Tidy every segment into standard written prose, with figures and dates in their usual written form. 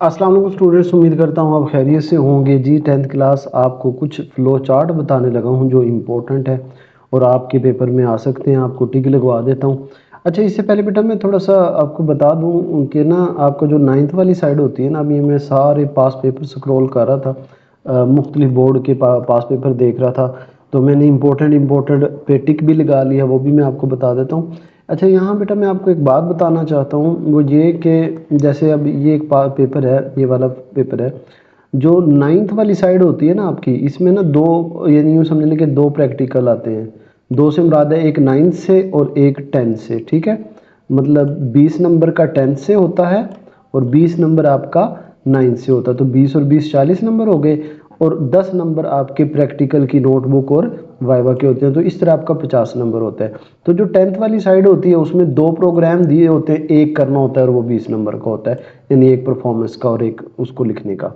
अस्सलाम वालेकुम स्टूडेंट्स, उम्मीद करता हूँ आप खैरियत से होंगे जी। 10th क्लास आपको कुछ फ़्लो चार्ट बताने लगा हूँ जो इम्पोर्टेंट है और आपके पेपर में आ सकते हैं। आपको टिक लगवा देता हूँ। अच्छा, इससे पहले बेटा मैं थोड़ा सा आपको बता दूँ कि ना आपका जो 9th वाली साइड होती है ना, अभी मैं सारे पास पेपर स्क्रॉल कर रहा था, मुख्तलिफ बोर्ड के पास पेपर देख रहा था, तो मैंने इम्पोर्टेंट पे टिक भी लगा लिया, वो भी मैं आपको बता देता हूँ। अच्छा, यहाँ बेटा मैं आपको एक बात बताना चाहता हूँ, वो ये कि जैसे अब ये एक पेपर है, ये वाला पेपर है जो 9th वाली साइड होती है ना आपकी, इसमें ना दो, यानी यूँ समझ लें कि दो प्रैक्टिकल आते हैं। दो से मुराद है एक 9th से और एक 10th से, ठीक है। मतलब 20 नंबर का 10th से होता है और 20 नंबर आपका 9th से होता है, तो 20 और 20 40 नंबर हो गए और 10 नंबर आपके प्रैक्टिकल की नोटबुक और वाइवा के होते हैं, तो इस तरह आपका 50 नंबर होता है। तो जो 10th वाली साइड होती है उसमें दो प्रोग्राम दिए होते हैं, एक करना होता है और वो 20 नंबर का होता है, यानी एक परफॉर्मेंस का और एक उसको लिखने का।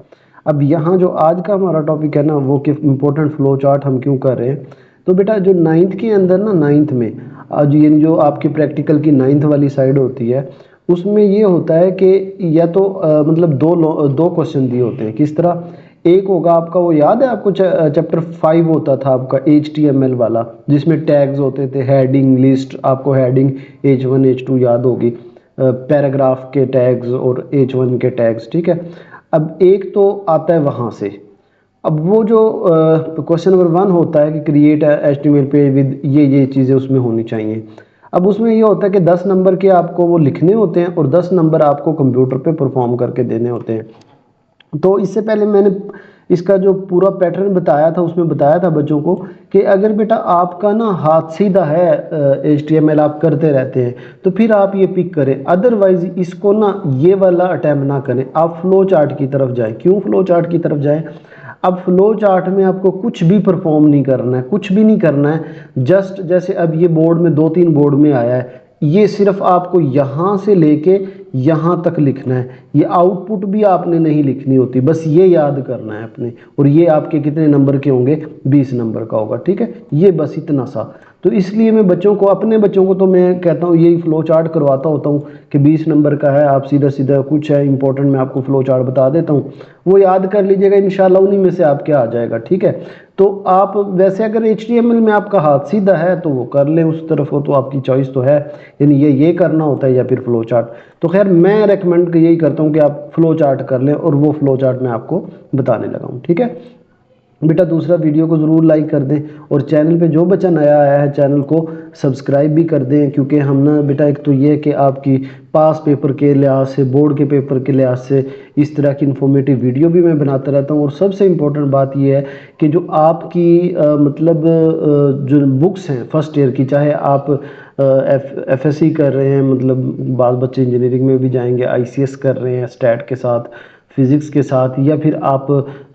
अब यहाँ जो आज का हमारा टॉपिक है ना, वो कि इम्पोर्टेंट फ्लो चार्ट हम क्यों कर रहे हैं, तो बेटा जो 9th के अंदर ना, 9th में आज ये जो आपकी प्रैक्टिकल की 9th वाली साइड होती है उसमें ये होता है कि या तो मतलब दो क्वेश्चन दिए होते हैं। किस तरह? एक होगा आपका, वो याद है आपको, चैप्टर 5 होता था आपका HTML वाला, जिसमें टैग्स होते थे, हेडिंग लिस्ट, आपको हेडिंग H1 H2 याद होगी, पैराग्राफ के टैग्स और H1 के टैग्स, ठीक है। अब एक तो आता है वहाँ से। अब वो जो क्वेश्चन नंबर 1 होता है कि क्रिएट HTML पेज विद ये चीज़ें उसमें होनी चाहिए। अब उसमें ये होता है कि 10 नंबर के आपको वो लिखने होते हैं और 10 नंबर आपको कंप्यूटर पे परफॉर्म करके देने होते हैं। तो इससे पहले मैंने इसका जो पूरा पैटर्न बताया था उसमें बताया था बच्चों को कि अगर बेटा आपका ना हाथ सीधा है, HTML आप करते रहते हैं, तो फिर आप ये पिक करें, अदरवाइज इसको ना ये वाला अटैम्प्ट ना करें, आप फ्लो चार्ट की तरफ जाएं। क्यों फ्लो चार्ट की तरफ जाएं? अब फ्लो चार्ट में आपको कुछ भी परफॉर्म नहीं करना है, कुछ भी नहीं करना है। जस्ट जैसे अब ये बोर्ड में 2-3 बोर्ड में आया है, ये सिर्फ आपको यहाँ से लेके यहाँ तक लिखना है। ये आउटपुट भी आपने नहीं लिखनी होती, बस ये याद करना है अपने, और ये आपके कितने नंबर के होंगे? 20 नंबर का होगा, ठीक है। ये बस इतना सा। तो इसलिए मैं बच्चों को, अपने बच्चों को तो मैं कहता हूँ यही फ्लो चार्ट करवाता होता हूँ कि 20 नंबर का है, आप सीधा सीधा कुछ है इंपॉर्टेंट मैं आपको फ्लो चार्ट बता देता हूँ, वो याद कर लीजिएगा, इंशाल्लाह उन्हीं में से आपके आ जाएगा, ठीक है। तो आप वैसे अगर HTML में आपका हाथ सीधा है तो वो कर लें उस तरफ, हो तो आपकी चॉइस तो है, यानी ये करना होता है या फिर फ्लो चार्ट। तो खैर मैं रेकमेंड यही करता हूँ कि आप फ्लो चार्ट कर लें, और वो फ्लो चार्ट मैं आपको बताने लगा हूँ, ठीक है। बेटा दूसरा, वीडियो को ज़रूर लाइक कर दें और चैनल पे जो बच्चा नया आया है चैनल को सब्सक्राइब भी कर दें, क्योंकि हम ना बेटा एक तो ये है कि आपकी पास पेपर के लिहाज से, बोर्ड के पेपर के लिहाज से इस तरह की इन्फॉर्मेटिव वीडियो भी मैं बनाता रहता हूँ। और सबसे इम्पोर्टेंट बात ये है कि जो आपकी मतलब जो बुक्स हैं फर्स्ट ईयर की, चाहे आप FSC कर रहे हैं, मतलब बाल बच्चे इंजीनियरिंग में भी जाएंगे, ICS कर रहे हैं स्टैट के साथ, फिज़िक्स के साथ, या फिर आप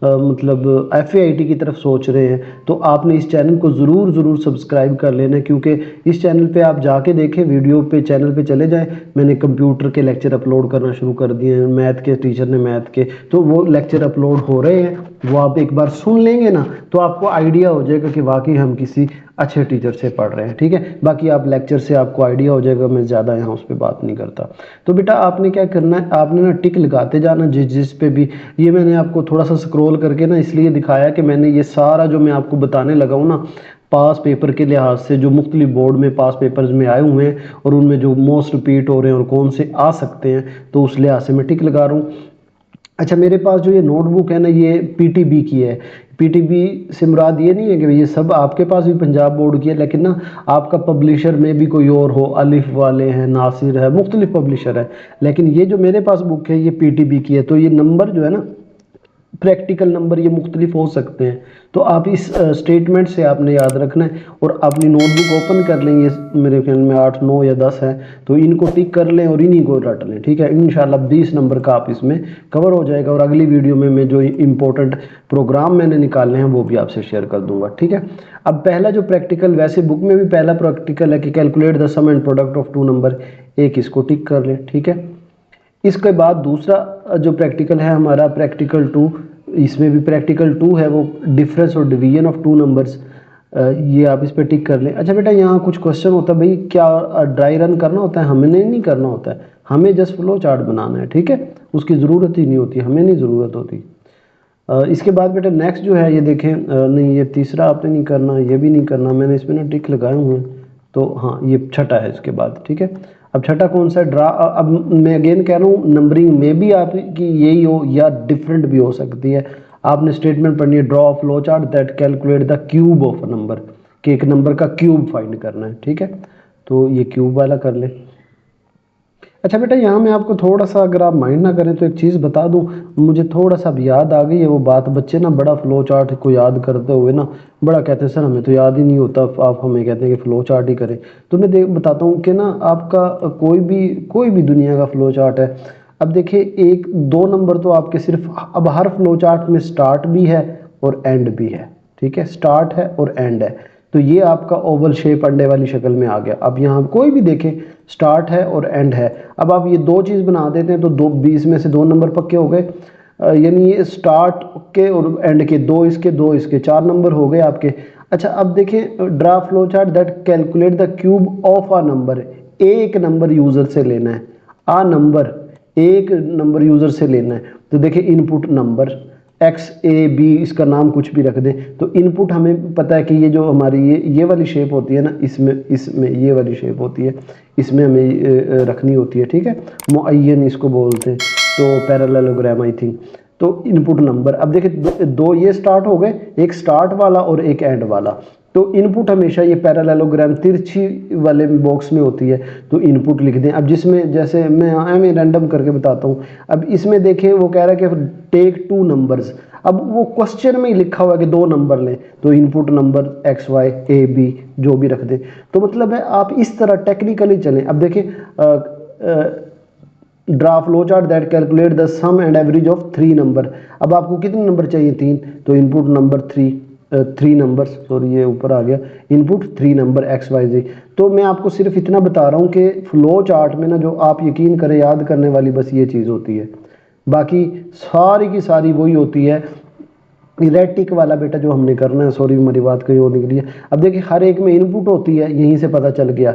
मतलब FAIT की तरफ सोच रहे हैं, तो आपने इस चैनल को ज़रूर सब्सक्राइब कर लेना, क्योंकि इस चैनल पे आप जाके देखें, वीडियो पे चैनल पे चले जाएं, मैंने कंप्यूटर के लेक्चर अपलोड करना शुरू कर दिए हैं, मैथ के टीचर ने मैथ के, तो वो लेक्चर अपलोड हो रहे हैं, वो आप एक बार सुन लेंगे ना तो आपको आइडिया हो जाएगा कि वाकई हम किसी अच्छे टीचर से पढ़ रहे हैं, ठीक है। बाकी आप लेक्चर से आपको आइडिया हो जाएगा, मैं ज़्यादा यहाँ उस पर बात नहीं करता। तो बेटा आपने क्या करना है, आपने ना टिक लगाते जाना जिस पे भी। ये मैंने आपको थोड़ा सा स्क्रॉल करके ना इसलिए दिखाया कि मैंने ये सारा जो मैं आपको बताने लगा हूँ ना, पास पेपर के लिहाज से जो मुख्तलिफ बोर्ड में पास पेपर्स में आए हुए हैं और उनमें जो मोस्ट रिपीट हो रहे हैं और कौन से आ सकते हैं, तो उस लिहाज से मैं टिक लगा रहा हूँ। अच्छा, मेरे पास जो ये नोटबुक है ना, ये PTB की है। PTB से मुराद ये नहीं है कि ये सब आपके पास भी पंजाब बोर्ड की है, लेकिन ना आपका पब्लिशर में भी कोई और हो, अलिफ वाले हैं, नासिर है, मुख्तलिफ पब्लिशर है, लेकिन ये जो मेरे पास बुक है ये PTB की है। तो ये नंबर जो है ना, प्रैक्टिकल नंबर ये मुख्तलिफ हो सकते हैं, तो आप इस स्टेटमेंट से आपने याद रखना है और अपनी नोटबुक ओपन कर लें। ये मेरे ख्याल में 8 9 या 10 है, तो इनको टिक कर लें और इन्हीं को रट लें, ठीक है। इंशाल्लाह 20 नंबर का आप इसमें कवर हो जाएगा, और अगली वीडियो में मैं जो इम्पोर्टेंट प्रोग्राम मैंने निकालने हैं वो भी आपसे शेयर कर दूंगा, ठीक है। अब पहला जो प्रैक्टिकल, वैसे बुक में भी पहला प्रैक्टिकल है कि calculate the sum and product of two numbers, एक इसको टिक कर लें, ठीक है। इसके बाद दूसरा जो प्रैक्टिकल है हमारा प्रैक्टिकल 2, इसमें भी प्रैक्टिकल 2 है, वो डिफरेंस और डिवीजन ऑफ टू नंबर्स, ये आप इस पर टिक कर लें। अच्छा बेटा, यहाँ कुछ क्वेश्चन होता है, भाई क्या ड्राई रन करना होता है? हमें नहीं करना होता है, हमें जस्ट फ्लो चार्ट बनाना है, ठीक है। उसकी ज़रूरत ही नहीं होती, हमें नहीं ज़रूरत होती। इसके बाद बेटा नेक्स्ट जो है ये देखें, नहीं ये तीसरा आपने नहीं करना, ये भी नहीं करना, मैंने इसमें ना टिक लगाए हुए हैं, तो हाँ ये छठा है इसके बाद, ठीक है। अब छठा कौन सा है, ड्रा। अब मैं अगेन कह रहा हूँ नंबरिंग में भी आपकी यही हो या डिफरेंट भी हो सकती है। आपने स्टेटमेंट पढ़नी है, draw flow chart that calculate the cube of a number, कि एक नंबर का क्यूब फाइंड करना है, ठीक है। तो ये क्यूब वाला कर ले। अच्छा बेटा यहाँ मैं आपको थोड़ा सा, अगर आप माइंड ना करें तो एक चीज़ बता दूं, मुझे थोड़ा सा अब याद आ गई है वो बात। बच्चे ना बड़ा फ्लो चार्ट को याद करते हुए ना बड़ा कहते हैं सर हमें तो याद ही नहीं होता, आप हमें कहते हैं कि फ़्लो चार्ट ही करें। तो मैं बताता हूँ कि ना आपका कोई भी दुनिया का फ़्लो चार्ट है। अब देखिए एक दो नंबर तो आपके सिर्फ, अब हर फ्लो चार्ट में स्टार्ट भी है और एंड भी है, ठीक है, स्टार्ट है और एंड है। तो ये आपका ओवल शेप अंडे वाली शक्ल में आ गया। अब यहाँ कोई भी देखें स्टार्ट है और एंड है। अब आप ये दो चीज़ बना देते हैं तो दो 20 में से दो नंबर पक्के हो गए, यानी ये स्टार्ट के और एंड के दो इसके 4 नंबर हो गए आपके। अच्छा अब देखिए draw flow chart that calculate the cube of a number, एक नंबर यूज़र से लेना है, आ नंबर एक नंबर यूज़र से लेना है। तो देखिए input number x a b, इसका नाम कुछ भी रख दें। तो इनपुट हमें पता है कि ये जो हमारी ये वाली शेप होती है ना, इसमें ये वाली शेप होती है, इसमें हमें रखनी होती है, ठीक है। मुअय्यन इसको बोलते हैं, तो पैरेललोग्राम आई थिंक। तो इनपुट नंबर, अब देखिए दो ये स्टार्ट हो गए, एक स्टार्ट वाला और एक एंड वाला। तो इनपुट हमेशा ये पैरेललोग्राम तिरछी वाले बॉक्स में होती है, तो इनपुट लिख दें। अब जिसमें जैसे मैं रैंडम करके बताता हूँ। अब इसमें देखें वो कह रहा है कि टेक 2 नंबर्स, अब वो क्वेश्चन में ही लिखा हुआ है कि 2 नंबर लें, तो input number x y a b जो भी रख दें। तो मतलब है आप इस तरह टेक्निकली चलें। अब देखिए draw flow chart that calculate the sum and average of 3 number. अब आपको कितने नंबर चाहिए, 3, तो इनपुट नंबर 3 नंबर, सॉरी ये ऊपर आ गया, इनपुट 3 नंबर एक्स वाई जी। तो मैं आपको सिर्फ इतना बता रहा हूँ कि फ्लो चार्ट में ना जो आप यकीन करें याद करने वाली बस ये चीज़ होती है, बाकी सारी की सारी वही होती है। इरेटिक वाला बेटा जो हमने करना है, सॉरी मेरी बात कहीं और निकली है। अब देखिए हर एक में इनपुट होती है, यहीं से पता चल गया।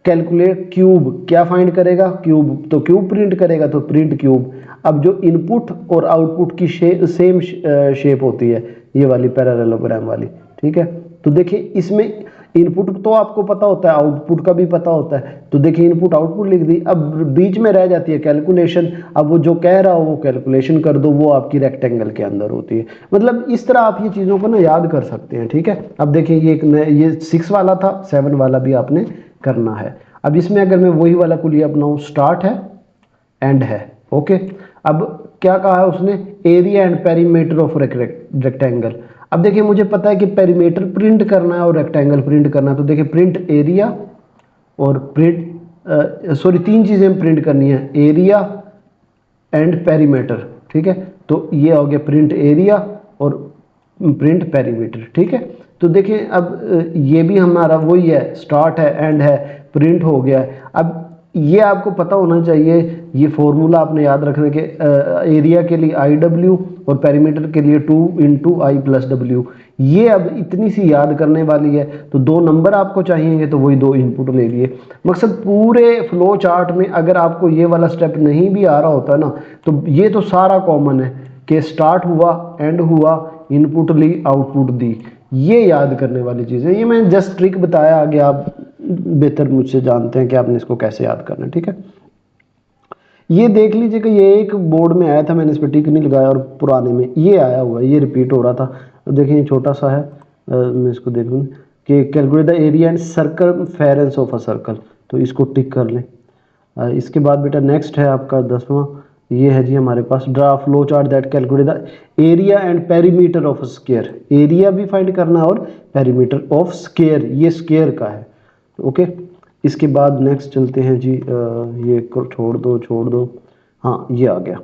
कैलकुलेट क्यूब, क्या फाइंड करेगा, क्यूब, तो क्यूब प्रिंट करेगा तो प्रिंट क्यूब। अब जो इनपुट और आउटपुट की सेम शेप होती है, ये वाली पैरेललोग्राम वाली, ठीक है। तो देखिए इसमें इनपुट तो आपको पता होता है, आउटपुट का भी पता होता है। तो देखिए इनपुट आउटपुट लिख दी। अब बीच में रह जाती है कैलकुलेशन। अब वो जो कह रहा हो वो कैलकुलेशन कर दो, वो आपकी रेक्टेंगल के अंदर होती है। मतलब इस तरह आप ये चीज़ों को ना याद कर सकते हैं, ठीक है। अब देखिए ये 6 वाला था, 7 वाला भी आपने करना है। अब इसमें अगर मैं वही वाला कुलिया अपनाऊं, स्टार्ट है एंड है, ओके। अब क्या कहा है उसने, area and perimeter of rectangle. अब देखिए मुझे पता है कि पेरीमीटर प्रिंट करना है और रेक्टेंगल प्रिंट करना है। तो देखिए प्रिंट एरिया और प्रिंट सॉरी 3 चीज़ें प्रिंट करनी है, एरिया एंड पेरीमीटर, ठीक है। तो ये हो गया प्रिंट एरिया और प्रिंट पेरीमीटर, ठीक है। तो देखिए अब ये भी हमारा वही है, स्टार्ट है एंड है, प्रिंट हो गया है। अब ये आपको पता होना चाहिए, ये फॉर्मूला आपने याद रखना कि एरिया के लिए आई डब्ल्यू और पेरीमीटर के लिए 2 इंटू आई प्लस डब्ल्यू। ये अब इतनी सी याद करने वाली है। तो 2 नंबर आपको चाहिए तो वही 2 इनपुट ले लिए। मकसद पूरे फ्लो चार्ट में अगर आपको ये वाला स्टेप नहीं भी आ रहा होता ना, तो ये तो सारा कॉमन है कि स्टार्ट हुआ एंड हुआ, इनपुट ली आउटपुट दी। ये याद करने वाली चीज़ है। ये मैंने जस्ट ट्रिक बताया, आगे आप बेहतर मुझसे जानते हैं कि आपने इसको कैसे याद करना है, ठीक है। ये देख लीजिए कि ये एक बोर्ड में आया था, मैंने इस पर टिक नहीं लगाया, और पुराने में ये आया हुआ है, ये रिपीट हो रहा था। तो देखिए ये छोटा सा है, मैं इसको देख लूँ कि calculate the area and circumference of a circle, तो इसको टिक कर लें। इसके बाद बेटा नेक्स्ट है आपका 10वां, ये है जी हमारे पास draw flow chart that calculate the area and perimeter of square. Area भी फाइंड करना है और पेरीमीटर ऑफ स्क्वायर, ये स्क्वायर का है, ओके। इसके बाद नेक्स्ट चलते हैं जी, ये छोड़ दो, हाँ ये आ गया,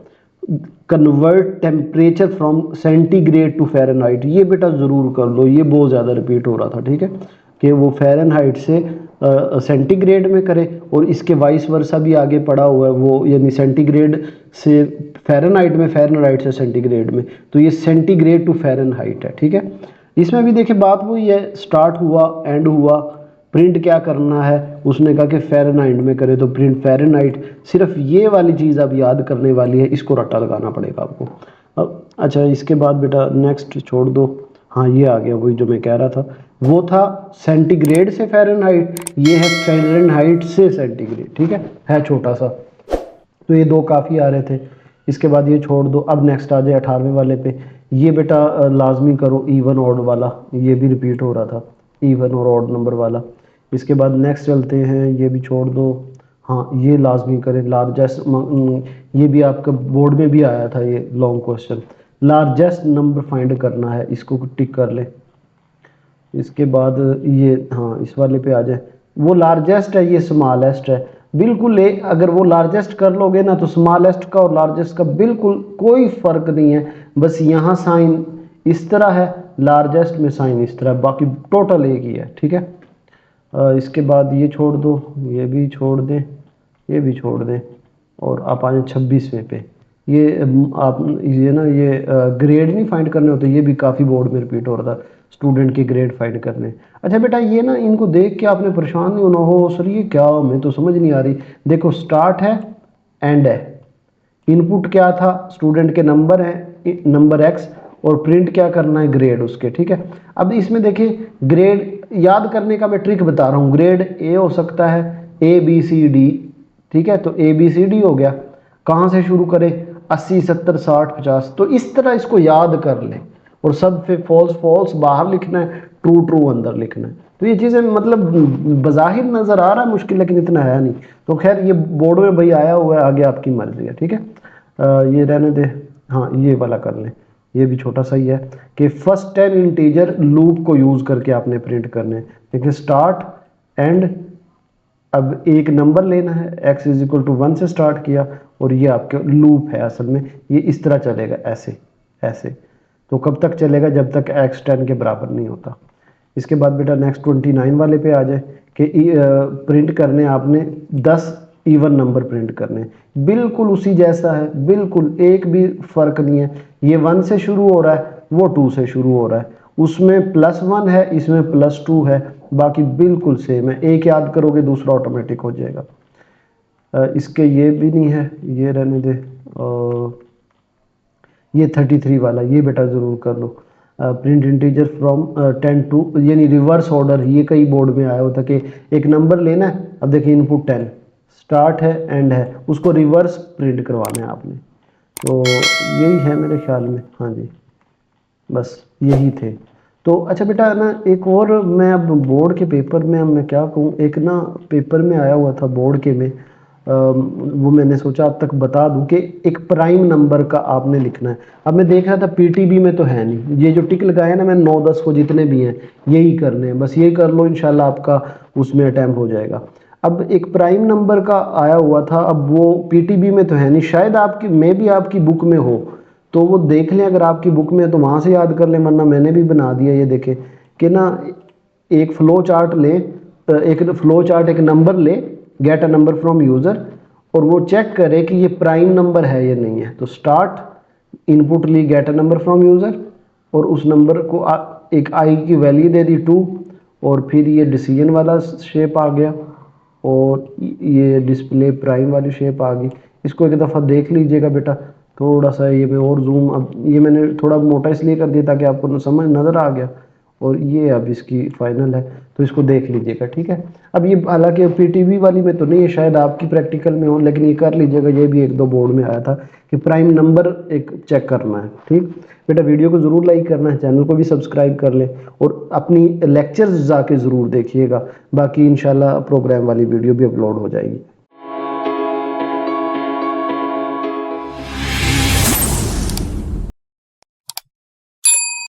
convert temperature from centigrade to Fahrenheit. ये बेटा ज़रूर कर लो, ये बहुत ज़्यादा रिपीट हो रहा था, ठीक है, कि वो फ़ारेनहाइट से सेंटीग्रेड में करे, और इसके वाइस वर्सा भी आगे पड़ा हुआ है वो, यानी सेंटीग्रेड से फ़ारेनहाइट में, फ़ारेनहाइट से सेंटीग्रेड में। तो ये सेंटीग्रेड टू फ़ारेनहाइट है, ठीक है। इसमें भी देखिए बात वही है, स्टार्ट हुआ एंड हुआ, प्रिंट क्या करना है, उसने कहा कि फ़ारेनहाइट में करे तो प्रिंट फ़ारेनहाइट। सिर्फ ये वाली चीज़ अब याद करने वाली है, इसको रट्टा लगाना पड़ेगा आपको। अब अच्छा इसके बाद बेटा नेक्स्ट छोड़ दो। हाँ ये आ गया वही जो मैं कह रहा था, वो था सेंटीग्रेड से फ़ारेनहाइट, ये है फ़ारेनहाइट से सेंटीग्रेड। ठीक है छोटा सा, तो ये दो काफ़ी आ रहे थे। इसके बाद ये छोड़ दो। अब नेक्स्ट आ जाए 18वें वाले पे। ये बेटा लाजमी करो इवन ऑड वाला, ये भी रिपीट हो रहा था, इवन और ऑड नंबर वाला। इसके बाद नेक्स्ट चलते हैं, ये भी छोड़ दो। हाँ ये लाजमी करें लार्जेस्ट, ये भी आपका बोर्ड में भी आया था ये long question, largest number find करना है, इसको टिक कर ले। इसके बाद ये हाँ इस वाले पे आ जाए, वो लार्जेस्ट है ये स्मॉलेस्ट है, बिल्कुल ले अगर वो लार्जेस्ट कर लोगे ना तो स्मॉलेस्ट का और लार्जेस्ट का बिल्कुल कोई फर्क नहीं है, बस यहाँ साइन इस तरह है, लार्जेस्ट में साइन इस तरह, बाकी टोटल एक ही है। ठीक है इसके बाद ये छोड़ दो, ये भी छोड़ दें, ये भी छोड़ दें, और आप आ जाए 26वें पे। ये आप ये ना ये ग्रेड नहीं फाइंड करने होते, ये भी काफ़ी बोर्ड में रिपीट हो रहा था, स्टूडेंट के ग्रेड फाइंड करने। अच्छा बेटा ये ना इनको देख के आपने परेशान नहीं होना हो सर ये क्या, मैं तो समझ नहीं आ रही। देखो स्टार्ट है एंड है, इनपुट क्या था स्टूडेंट के नंबर है नंबर एक्स, और प्रिंट क्या करना है ग्रेड उसके। ठीक है अब इसमें देखिए ग्रेड याद करने का मैं ट्रिक बता रहा हूँ, ग्रेड ए हो सकता है ए बी सी डी। ठीक है तो ए बी सी डी हो गया, कहाँ से शुरू करें 80 70 60 50, तो इस तरह इसको याद कर लें, और सब फिर फॉल्स फॉल्स बाहर लिखना है, ट्रू ट्रू अंदर लिखना है। तो ये चीज़ें मतलब बज़ाहिर नज़र आ रहा है मुश्किल, लेकिन इतना है नहीं। तो खैर ये बोर्ड में भाई आया हुआ है, आगे आपकी मर्जी है। ठीक है ये रहने दे। हाँ ये वाला कर लें, ये भी छोटा सा ही है कि फर्स्ट 10 इंटीजर लूप को यूज़ करके आपने प्रिंट करने। देखिए स्टार्ट एंड, अब एक नंबर लेना है, x इज इक्वल टू 1 से स्टार्ट किया, और ये आपके लूप है असल में, ये इस तरह चलेगा ऐसे ऐसे। तो कब तक चलेगा, जब तक x 10 के बराबर नहीं होता। इसके बाद बेटा नेक्स्ट 29 वाले पे आ जाए कि प्रिंट करने आपने 10 इवन नंबर प्रिंट करने, बिल्कुल उसी जैसा है, बिल्कुल एक भी फर्क नहीं है। ये 1 से शुरू हो रहा है, वो 2 से शुरू हो रहा है, उसमें +1 है इसमें +2 है, बाकी बिल्कुल सेम है, एक याद करोगे दूसरा ऑटोमेटिक हो जाएगा। इसके ये भी नहीं है, ये रहने दे। ये 33 वाला ये बेटा ज़रूर कर लो, प्रिंट इंटीजर फ्रॉम 10 टू, यानी रिवर्स ऑर्डर, ये कई बोर्ड में आया होता कि एक नंबर लेना है, अब देखिए इनपुट 10 स्टार्ट है एंड है, उसको रिवर्स प्रिंट करवाना है आपने। तो यही है मेरे ख्याल में, हाँ जी बस यही थे। तो अच्छा बेटा ना एक और मैं अब बोर्ड के पेपर में, अब मैं क्या कहूँ, एक ना पेपर में आया हुआ था बोर्ड के में, वो मैंने सोचा अब तक बता दूं कि एक प्राइम नंबर का आपने लिखना है। अब मैं देख रहा था पीटीबी में तो है नहीं, ये जो टिक लगाया ना मैंने 9 10 को जितने भी हैं यही करने हैं, बस यही कर लो इंशाल्लाह आपका उसमें अटैम्प्ट हो जाएगा। अब एक प्राइम नंबर का आया हुआ था, अब वो पीटीबी में तो है नहीं, शायद आपकी मे भी आपकी बुक में हो, तो वो देख लें, अगर आपकी बुक में है तो वहाँ से याद कर लें, वरना मैंने भी बना दिया। ये देखें कि ना एक फ्लो चार्ट ले, एक फ्लो चार्ट एक नंबर ले, gate a number from user, और वो चेक करे कि ये प्राइम नंबर है या नहीं है। तो स्टार्ट इनपुट ली get a number from user, और उस नंबर को एक आई की वैल्यू दे दी 2, और फिर ये डिसीजन वाला शेप आ गया, और ये डिस्प्ले प्राइम वाली शेप आ गई। इसको एक दफ़ा देख लीजिएगा बेटा, थोड़ा सा ये मैं और जूम, अब ये मैंने थोड़ा मोटा इसलिए कर दिया ताकि आपको समझ नज़र आ गया, और ये अब इसकी फाइनल है, तो इसको देख लीजिएगा। ठीक है अब ये हालांकि पीटीवी वाली में तो नहीं है, शायद आपकी प्रैक्टिकल में हो, लेकिन ये कर लीजिएगा, ये भी एक दो बोर्ड में आया था कि प्राइम नंबर एक चेक करना है। ठीक बेटा वीडियो को ज़रूर लाइक करना है, चैनल को भी सब्सक्राइब कर लें, और अपनी लेक्चर्स जाके ज़रूर देखिएगा, बाकी इंशाल्लाह प्रोग्राम वाली वीडियो भी अपलोड हो जाएगी।